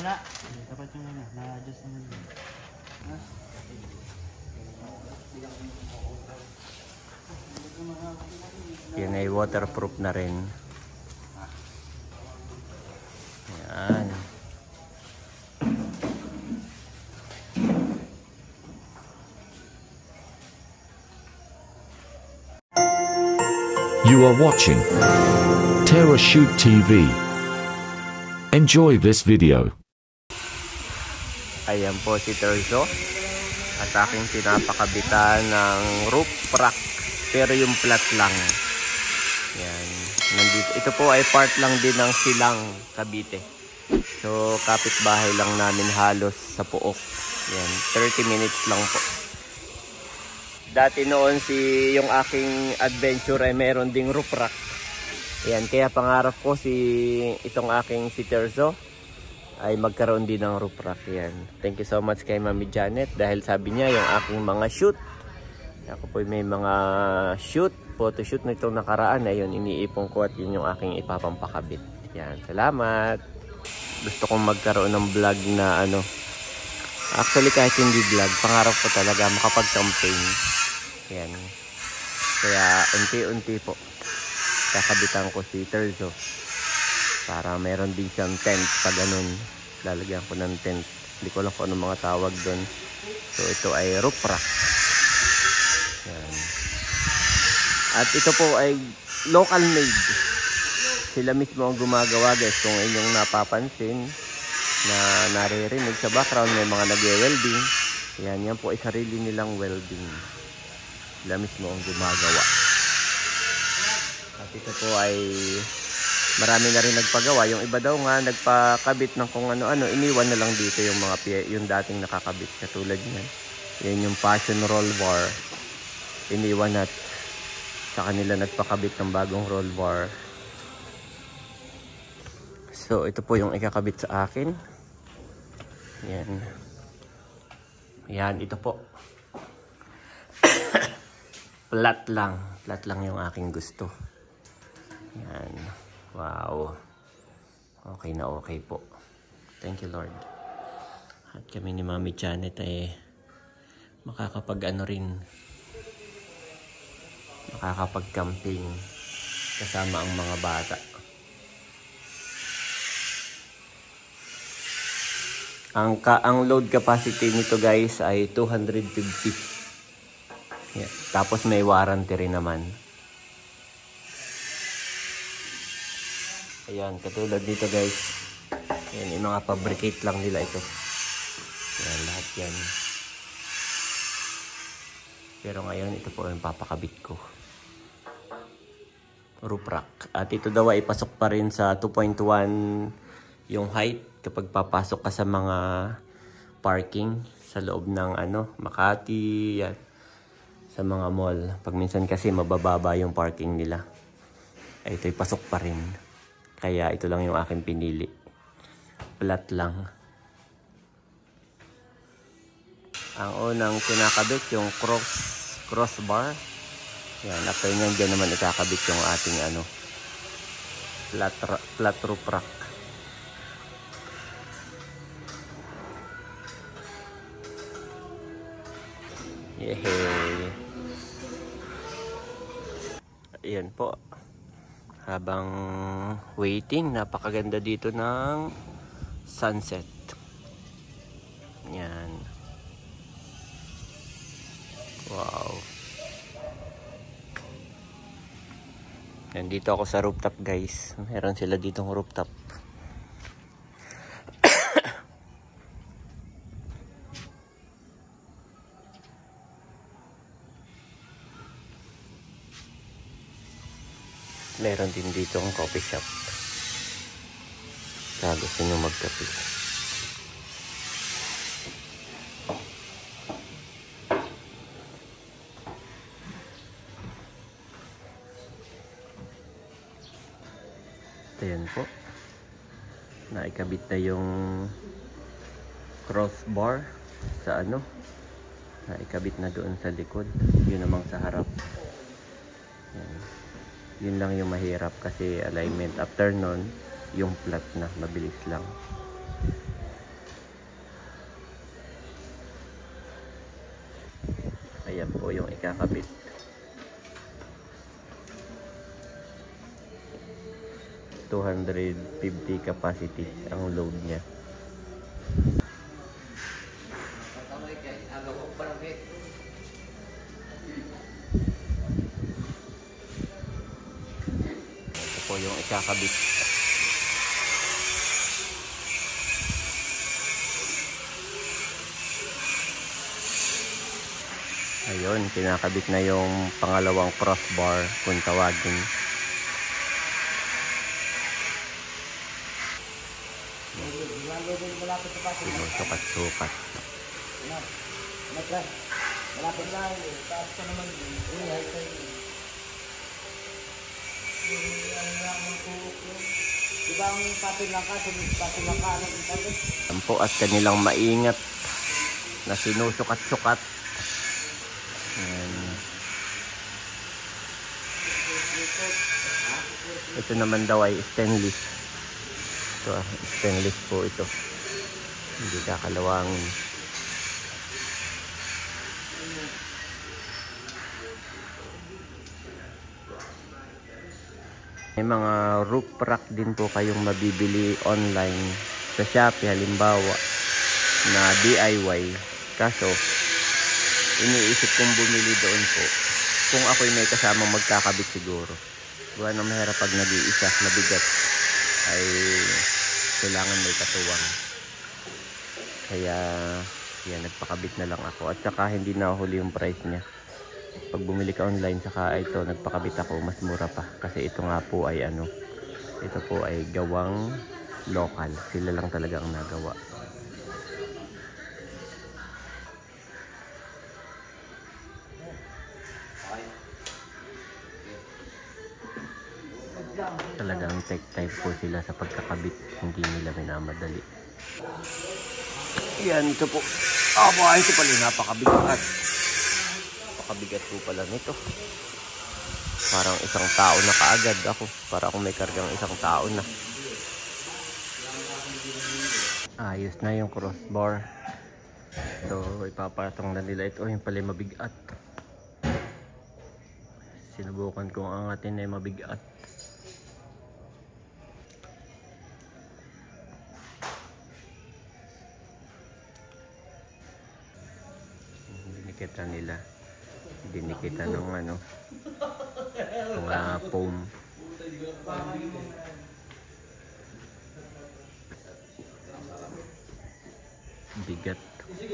muna. Dapat yung ano, na-adjust naman yun. Ha? Yan ay waterproof na rin. Yan. You are watching TerraShoot TV. Enjoy this video. Ayan po si Terzo. At aking pinapakabitan ng roof rack. Pero yung flat lang. Yan. Nandito. Ito po ay part lang din ng Silang, Cavite. So, kapitbahay lang namin halos sa Pook. Yan. 30 minutes lang po. Dati noon yung aking adventure ay meron ding roof rack. Yan. Kaya pangarap ko itong aking si Terzo ay magkaroon din ng roof rack. Yan. Thank you so much kay Mami Janet dahil sabi niya yung aking mga shoot. Ako po may mga photoshoot na itong nakaraan. Ayun, iniipon ko at yun yung aking ipapampakabit. Yan. Salamat. Gusto kong magkaroon ng vlog na ano. Actually kahit hindi vlog, pangarap ko talaga makapag-campaign. Yan. Kaya unti-unti po kakabitan ko si Terzo para meron din siyang tent pag ganun. Lalagyan ko ng tent. Hindi ko lang kung ano mga tawag doon. So ito ay roof rack. Yan. At ito po ay local made. Sila mismo ang gumagawa guys. Kung inyong napapansin na naririnig sa background may mga nagwe-welding. Yan po ay sarili nilang welding. Sila mismo ang gumagawa. At ito po ay marami na rin nagpagawa. Yung iba daw nga nagpakabit ng kung ano-ano. Iniwan na lang dito yung mga yung dating nakakabit. Katulad niyan. Yan yung passion roll bar. Iniwan at sa kanila nagpakabit ng bagong roll bar. So ito po yung ikakabit sa akin. Yan. Yan, ito po. Flat lang yung aking gusto. Yan. Wow. Okay na okay po. Thank you Lord. At kami ni Mami Janet ay makakapag-ano rin. Makakapag-camping kasama ang mga bata. Ang load capacity nito guys ay 250. Yeah. Tapos may warranty rin naman. Ayan, katulad dito guys. Ayan, yung mga fabricate lang nila ito. Ayan, lahat yan. Pero ngayon, ito po yung papakabit ko. Roof rack. At ito daw ay ipasok pa rin sa 2.1 yung height kapag papasok ka sa mga parking sa loob ng Makati, yan. Sa mga mall. Pag minsan kasi mabababa yung parking nila. Ay, ito'y pasok pa rin. Kaya ito lang yung aking pinili. Flat lang. Ang unang kinakabit yung crossbar. Yan, after nyan dyan naman ikakabit yung ating flat roof rack. Yehey! Ayan po. Habang waiting, napakaganda dito ng sunset. Yan. Wow. Nandito ako sa rooftop guys. Meron sila ditong rooftop. Meron din dito ang coffee shop. Kaya gusto nyo magkape. Ayan po. Naikabit na yung crossbar sa naikabit na doon sa likod. Yun namang sa harap. Ayan. Yun lang yung mahirap kasi alignment. After nun, yung flat na. Mabilis lang. ikakabit. $250 capacity ang load niya. Ito po yung ikakabit. Ayun, kinakabit na yung pangalawang crossbar kung tawagin. Sinusukat-sukat. Malapit na. Taas pa naman. Diba ang patin lang ka? Patin lang ka. Yan po at kanilang maingat na sinusukat-sukat. Ayan. Ito naman daw ay stainless. Ito, stainless po ito. Hindi kakalawangin. May mga roof rack din po kayong mabibili online sa Shopee halimbawa na DIY. Kaso iniisip kong bumili doon po kung ako'y may kasamang magkakabit siguro. Buwan na mahirap pag nag-iisa, mabigat ay kailangan may katuwang. Kaya yan, nagpakabit na lang ako at saka hindi na huli yung price niya. Pag bumili ka online saka ito nagpakabit ako, mas mura pa kasi ito nga po ay ito po ay gawang local, sila lang talaga ang nagawa. Talagang tech type po sila sa pagkakabit, hindi nila minamadali. Yan, ito po. Ito pala napakabigat. Napakabigat po pala nito. Parang isang tao na kaagad ako. Para akong may kargang isang tao na. Ayos na yung crossbar. So, ipapatong na nila ito. Yung pala mabigat. Sinubukan kong angatin na mabigat. Dinikita ng mga foam. Bigat. Hindi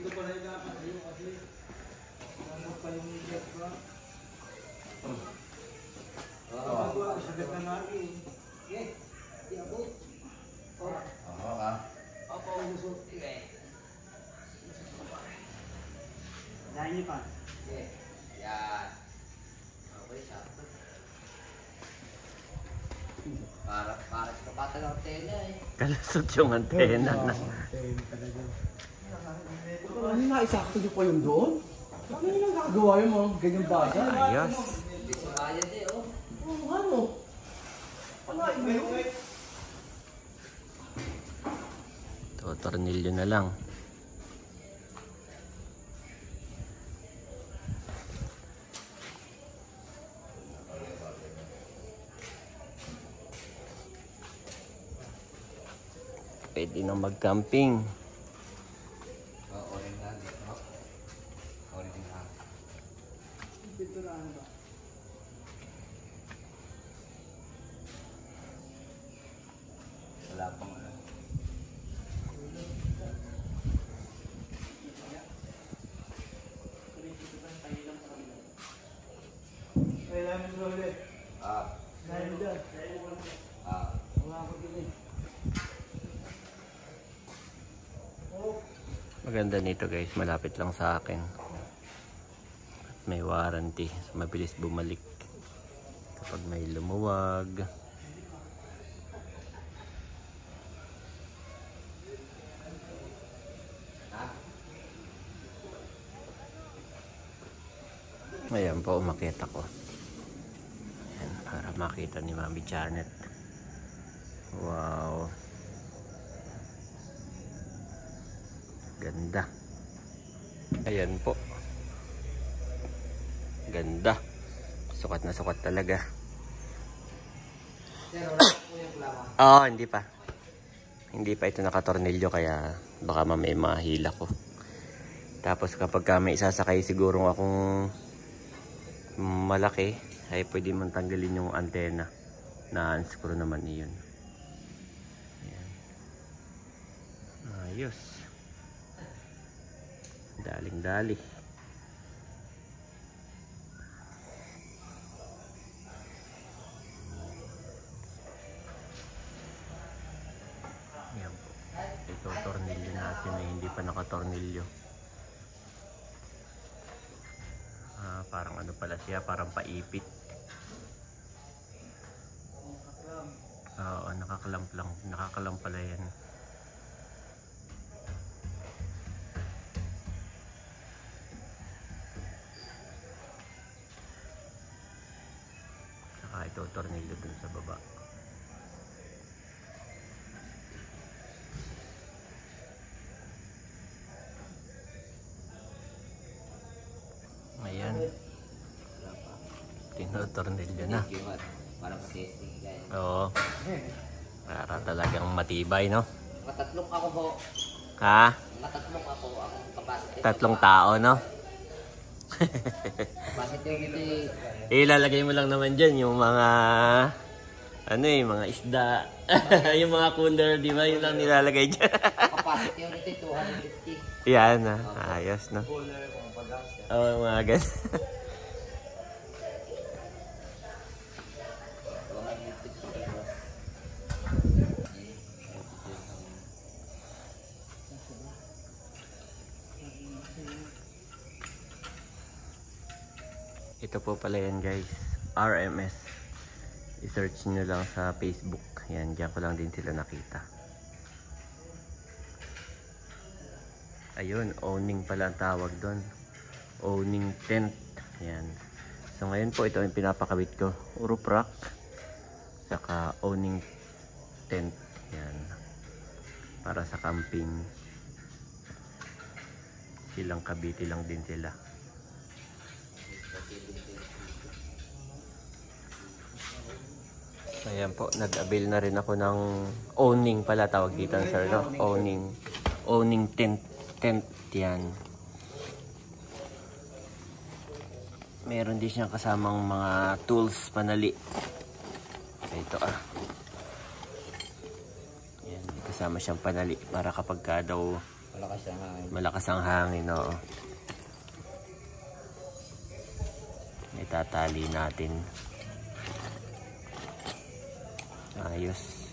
ko pa nakikakasayo kasi ano pa yung bigat ba? Sagat na natin. Di ako. Ako ang gusto. Dahil niyo pa? Yan. Okay, sakto. Para sa kapatid ng antena eh. Kalasot yung antena na. Ano nga, isakto niyo pa yun doon? Ano yung nagagawa yun mga ganyang bagay? Ayos. Hindi sa bayan eh, oh. Ano? Panain mo yun? Ito, tornilyo na lang. Pwede na mag-camping. Wala pang ano. Kailangan mo ulit. Kailangan mo dyan. Wala ko din eh. Maganda nito guys, malapit lang sa akin. May warranty, so mabilis bumalik kapag may lumuwag. Ayan po, umakyat ako. Ayan, para makita ni Mami Janet. Wow, ganda. Ayan po. Ganda. Sukat na sukat talaga. Oo, hindi pa. Hindi pa ito nakatornilyo kaya baka mamaya mahila ko. Tapos kapag may isasakay siguro akong malaki, ay pwede mong tanggalin yung antena. Na-unscrew naman iyon. Ayan. Ayos. Daling-dali. Ayan po. Ito tornilyo natin na hindi pa nakatornilyo. Parang ano pala siya, parang paipit. Oo, nakakalamp lang. Nakakalamp pala yan. Saka ito tornilyo dun sa baba. Ayan. Tinotornilyo na. Oo. Para talagang matibay, no? Matatlong ako po. Ha? Matatlong ako. Ang capacity. 3 tao, no? Capacity nito Ilalagay mo lang naman dyan yung mga mga isda. Yung mga cooler, di ba? Yun lang nilalagay dyan. capacity nito 250. Yan, ayos, no? Oo, mga ganun. Ito po pala yan guys, RMS. I-search nyo lang sa Facebook. Yan, diyan ko lang din sila nakita. Ayun, owning pala ang tawag doon. Owning tent. Yan. So ngayon po ito yung pinapakabit ko. Roof rack. Saka owning tent. Yan. Para sa camping. Silang kabiti lang din sila. Ayan po, nag-avail na rin ako ng owning pala tawag dito, sir, no? Owning tent yan. Meron din siyang kasamang mga tools, panali. Ito Ayan, kasama siyang panali para kapag ka daw malakas ang hangin, no? Itatali natin. Ayos.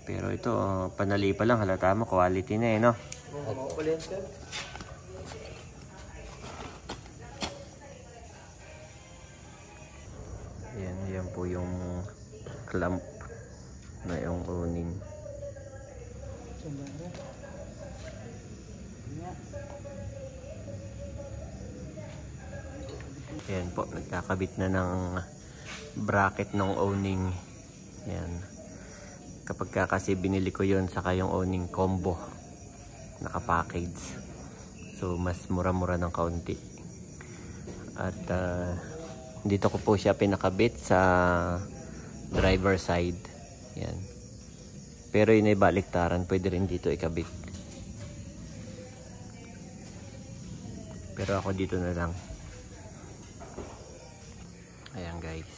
Pero ito, panali pa lang, halata mo, quality na no? Yan po yung clamp na yung owning. Ayan po, nagkakabit na ng bracket ng owning. Ayan. Kapag kasi binili ko yon saka yung owning combo. Naka-package. So, mas mura-mura ng kaunti. At dito ko po siya pinakabit sa driver side. Ayan. Pero yun ay baliktaran. Pwede rin dito ikabit. Pero ako dito na lang. Ayan guys.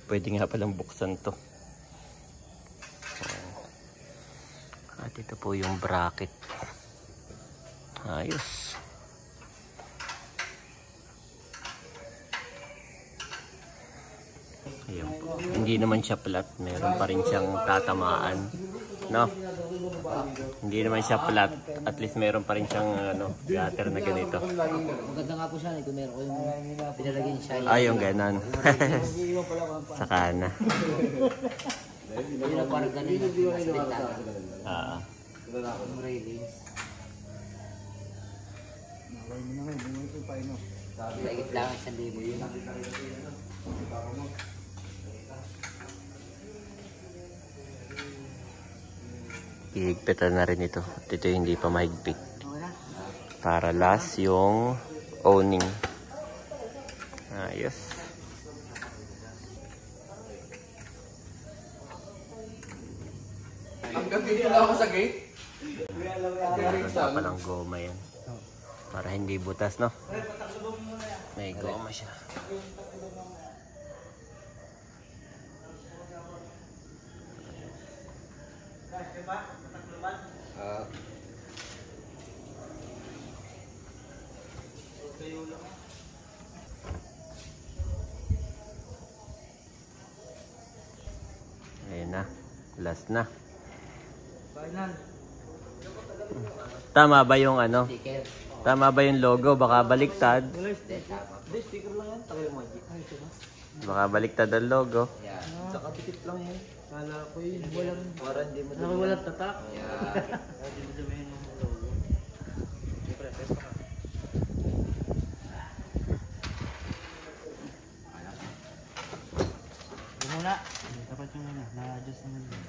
Pwede nga palang buksan to. At ito po yung bracket. Ayos. Ayan po. Hindi naman siya flat. Meron pa rin siyang tatamaan. No? Hindi naman siya flat. At least meron pa rin siyang gutter na ganito. Maganda nga po siya. Kung meron ko yung pinalagay siya. Yung ganan. Saka na. Yun ang parang ganun. Yung railings. Laigit lang sa libo yun. Hihigpitan na rin ito. At ito hindi pa mahigpit. Para last yung owning. Ayos. Hanggang dito lang ako sa gate. Nasa pa ng goma yan. Para hindi butas, no? May goma siya. Ayan na. Last na. Tama ba yung ano? Sticker. Tama ba yung logo? Baka baliktad. Sticker lang yan. Takay mo. Baka baliktad ang logo. Yan. Nakatikit lang yan. Kala ko yun. Walang... Para hindi mo Walang tatak. Yan. Hindi mo sabihin yung logo. Siyempre, test ka. Yung muna. Dapat yung muna. Na-adjust naman yun.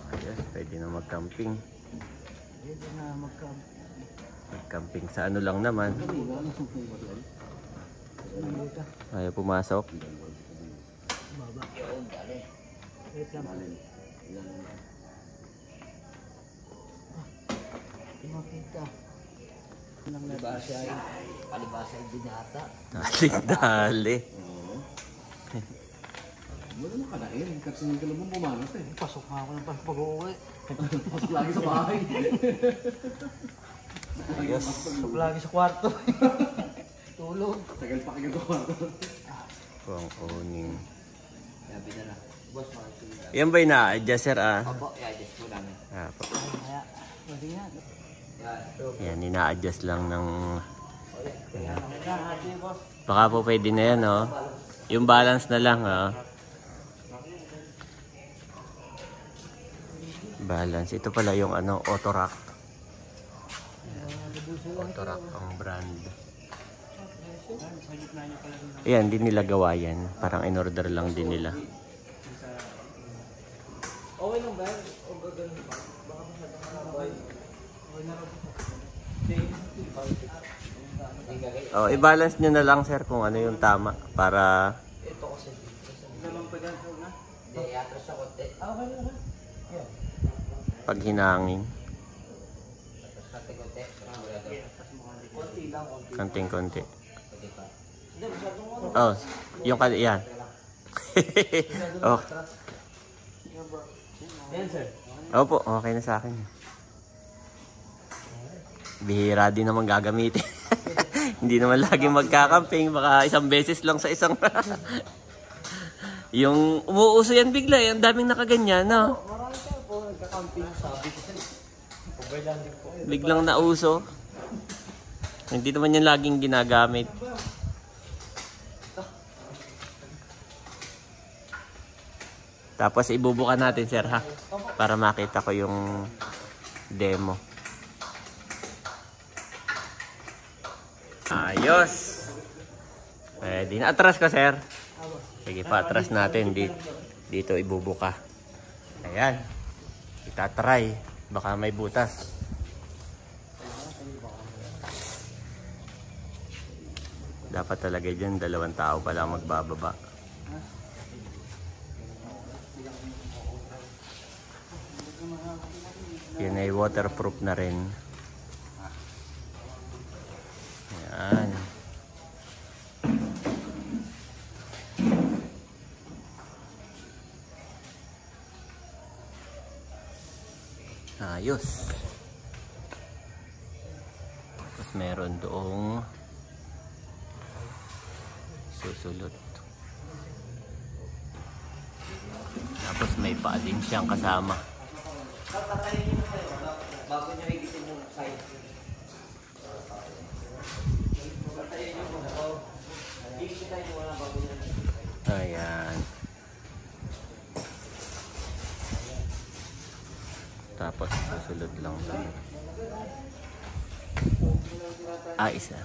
Ayos, pwede na mag-camping. Pwede na mag-camp. Mag-camping sa ano lang naman. Ayaw pumasok. Baba. Wait lang. Makita. Palibasa ay binata. Dali-dali. Wala na kanain. Kasi hindi ka naman bumanas eh. Pasok nga ako ng pag-uwi. Pasok lagi sa bahay. Ayos. Pasok lagi sa kwarto. Tulog. Tagal pa kayo sa kwarto. Pang owning. Sabi na lang. Boss, makikita. Yan ba yung na-adjust, sir? Ah? Opo, i-adjust po namin. Kaya, pwede nga. Yan. Yan, ina-adjust lang ng... Hati, boss. Baka po pwede na yan, oh. Yung balance na lang, oh. Balance. Ito pala yung ano, Autorack. Autorack ang brand. Ayan, din nila gawa yan. Parang in-order lang din nila. Okay lang ba? O gagawin ba? Baka masyadong okay. Okay na rin. Oh, i-balance nyo na lang, sir, kung ano yung tama. Para Ito kasi. Dalawang peganto na. Hindi, i-atras sa konti. Okay lang. Yan. pag hinangin. Atras konti. Konti lang, konti. Konting-konti. Pwede pa. Hindi, masyadong ano. Oh, yung yan. Oh. Yan, sir. Opo, okay na sa akin. Bihira din naman gagamitin. Hindi naman lagi magkakamping. Baka isang beses lang sa isang... Yung umuuso yan bigla. Ang daming nakaganyan, no? Marami tayo po nagkakamping. Sabi ko sa'yo. Pagbaylan din po. Biglang nauso. Hindi naman yan laging ginagamit. Tapos ibubuka natin, sir, ha? Para makita ko yung demo. Ayos! Pwede na. Atras ka, sir. Sige pa, atras natin. Dito ibubuka. Ayan. Itatry. Baka may butas. Dapat talaga dyan, 2 tao pa lang magbababa. Yan ay waterproof na rin. Ayan. Ayos. Tapos meron doong susulot. Tapos may pa din siyang kasama. Papatayin nyo tayo. Bago nyo higitin yung side. Papatayin nyo muna. Higitin tayo muna bago nyo. Ayan. Tapos susulot lang. Isa.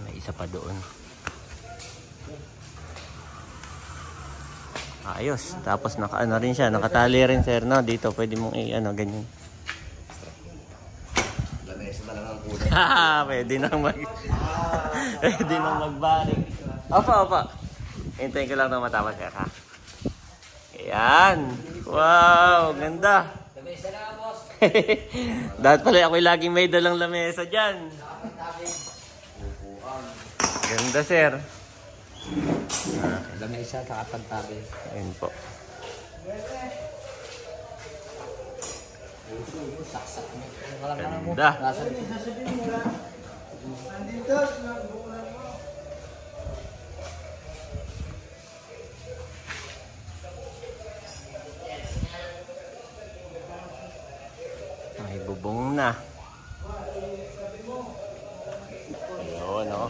May isa pa doon. Ayos. Tapos naka ano rin siya, nakatali rin sir no. Dito pwede mong i-ano ganyan. Lamesa na lang ang kulay. Pwede nang pwede nang magbaling. Opa. Hintayin ko lang na matapos sir ha. Ayan. Wow, ganda. Lamesa na boss. Dapat pala ako'y laging may dalang lamesa dyan. Ganda sir. Lamesa sa kapagtabi. Ayun po. Saksak mo. Walang ano mo. Ganda. Nasaan? Sasabihin mo lang. Nandito, bukulan mo. Ay, bubong na. Ayun, no?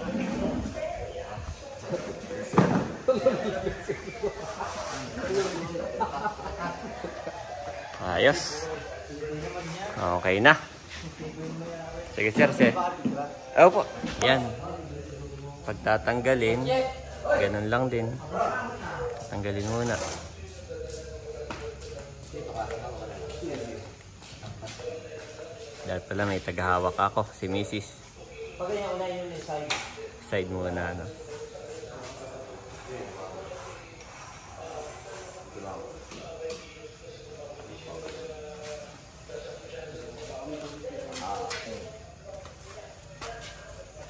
Ayos. Okay na. Sige, sir. Opo. Yan. Pagtatanggalin, ganun lang din. Tanggalin muna. Dahil pala may tagahawak ako, si Mrs. Pag ganyan unahin yung side. Side muna, no?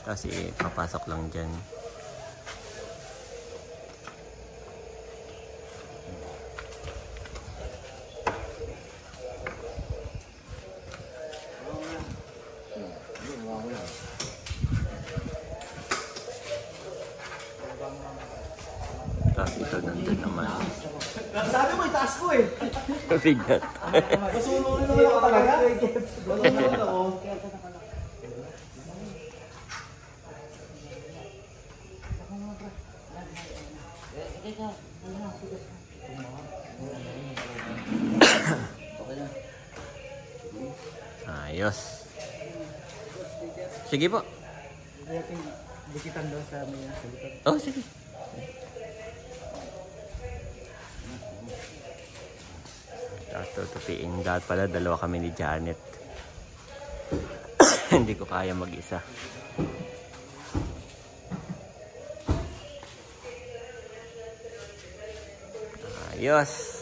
Kasi papasok lang dyan. Tapos ito nandun naman. Sabi mo, itaas ko eh. Bigat. Masununin naman ako talaga. Masununin ako. Ayos. Sige po. Dikitan daw sa mga salitan. Oh, sige. Tutupiin. Dahil pala dalawa kami ni Janet. Hindi ko kaya mag-isa. Ayos.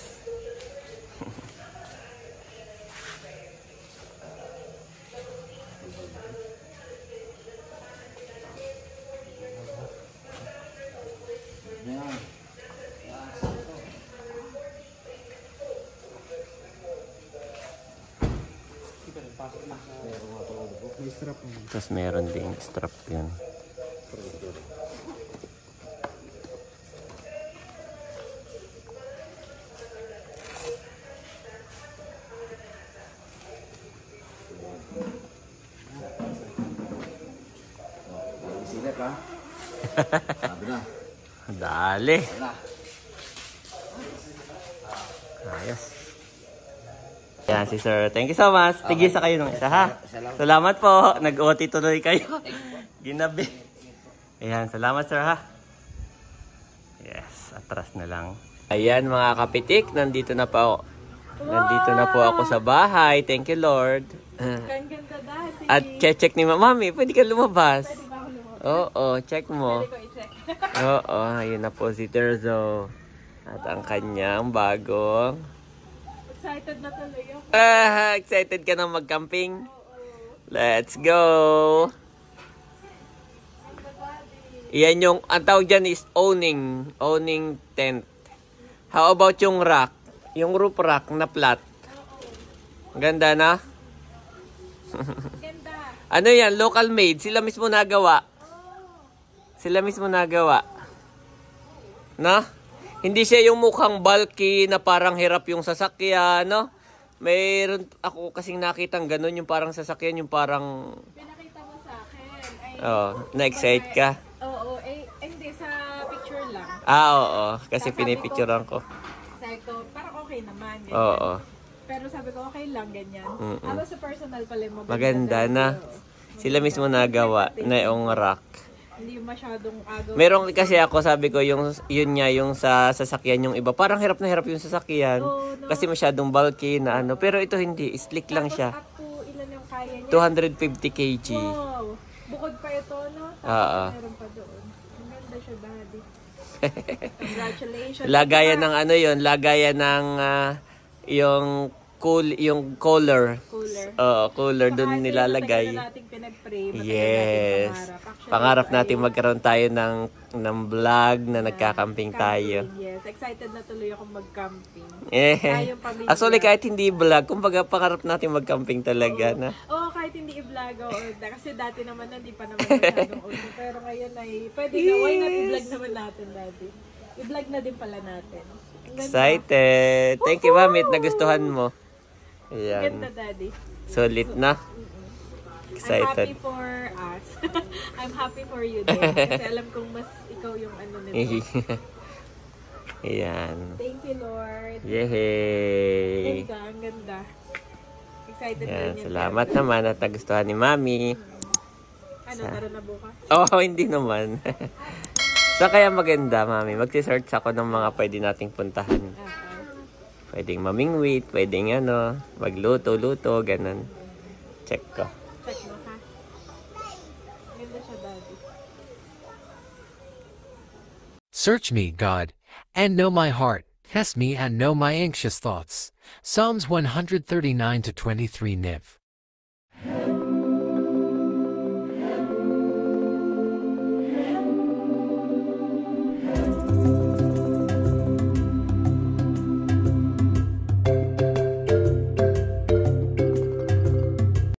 Tapos meron ding strap yan. Isilip ha. Sabi na. Dali. Ayos. Yan si sir. Thank you so much. Tigisa kayo ng isa ha. Salamat po. Nag-OT tuloy kayo. Ginabi. Ayan. Salamat sir ha. Yes. Atras na lang. Ayan mga kapitik. Nandito na po. Nandito na po ako sa bahay. Thank you Lord. Ganda dati. At check ni Mami. Pwede ka lumabas. Pwede ba ako lumabas? Oo. Check mo. Pwede ko i-check. Oo. Ayun na po si Terzo. At ang kanyang bagong Excited na tuloy ako. excited ka na mag-camping? Let's go! Yan yung, ang tawag dyan is owning tent. How about yung rack? Yung roof rack na flat. Ganda na? Ganda. Ano yan? Local made. Sila mismo nagawa. Sila mismo nagawa. Na? Hindi siya yung mukhang bulky na parang hirap yung sasakyan, no? Mayroon ako kasing nakitang ganun, yung parang sasakyan, yung parang... Pinakita mo sa akin. Ay, na-excite ka? Oo. Hindi, sa picture lang. Oo. Kasi Sabi pinipicturean ko. Sabi ko, parang okay naman. Ganyan. Oo. Pero sabi ko, okay lang, ganyan. Mm-mm. Aba sa personal pala yung Maganda na. Sila mismo nagawa na yung rack. Hindi masyadong agaw. Meron kasi ako, sabi ko, yun nga, yung sa sasakyan yung iba. Parang hirap na hirap yung sasakyan. Oo, no. Kasi masyadong bulky na ano. Pero ito hindi, slick lang Tapos siya. up to ilan yung kaya niya? 250 kg. Wow. Bukod pa ito, no? Tapos Oo. meron pa doon. Ang ganda siya, daddy. Congratulations. Lagayan ng ano yun, lagayan ng yung cooler. Cooler. Oo, cooler Saka doon ito yung nilalagay. matagal na nating pinag-pray. Matagal Yes. nating pangarap. Actually, Pangarap ito natin ay magkaroon tayo ng vlog na nagkakamping tayo. camping, Yes, excited na tuloy akong mag-camping. Eh. Tayong pamilya. Actually, kahit hindi vlog, kumbaga pangarap natin mag-camping talaga na. Oo, kahit hindi i-vlog o kasi dati naman hindi pa naman masyadong uso. Pero ngayon ay pwede na. Why not i-vlog naman natin dati? I-vlog na din pala natin. Ang ganda. Excited. Thank you, Mami. Nagustuhan mo. Ang Ayan. ganda, daddy. Solid na. I'm Excited. happy for us. I'm happy for you din. Kasi alam kong mas ikaw yung ano nito. Ayan. Thank you, Lord. Yay! Ganda, ang ganda. Excited Ayan, din yan. salamat naman at nagustuhan ni Mami. Ano, tara na bukas? Oh, hindi naman. So, kaya maganda, Mami. Magsisearch ako ng mga pwede nating puntahan. Pwedeng mamingwit, pwedeng ano, magluto-luto, ganun. Check ko. Check mo, ha? Ganda siya, daddy. Search me, God, and know my heart. Test me and know my anxious thoughts. Psalms 139 to 23 Niv.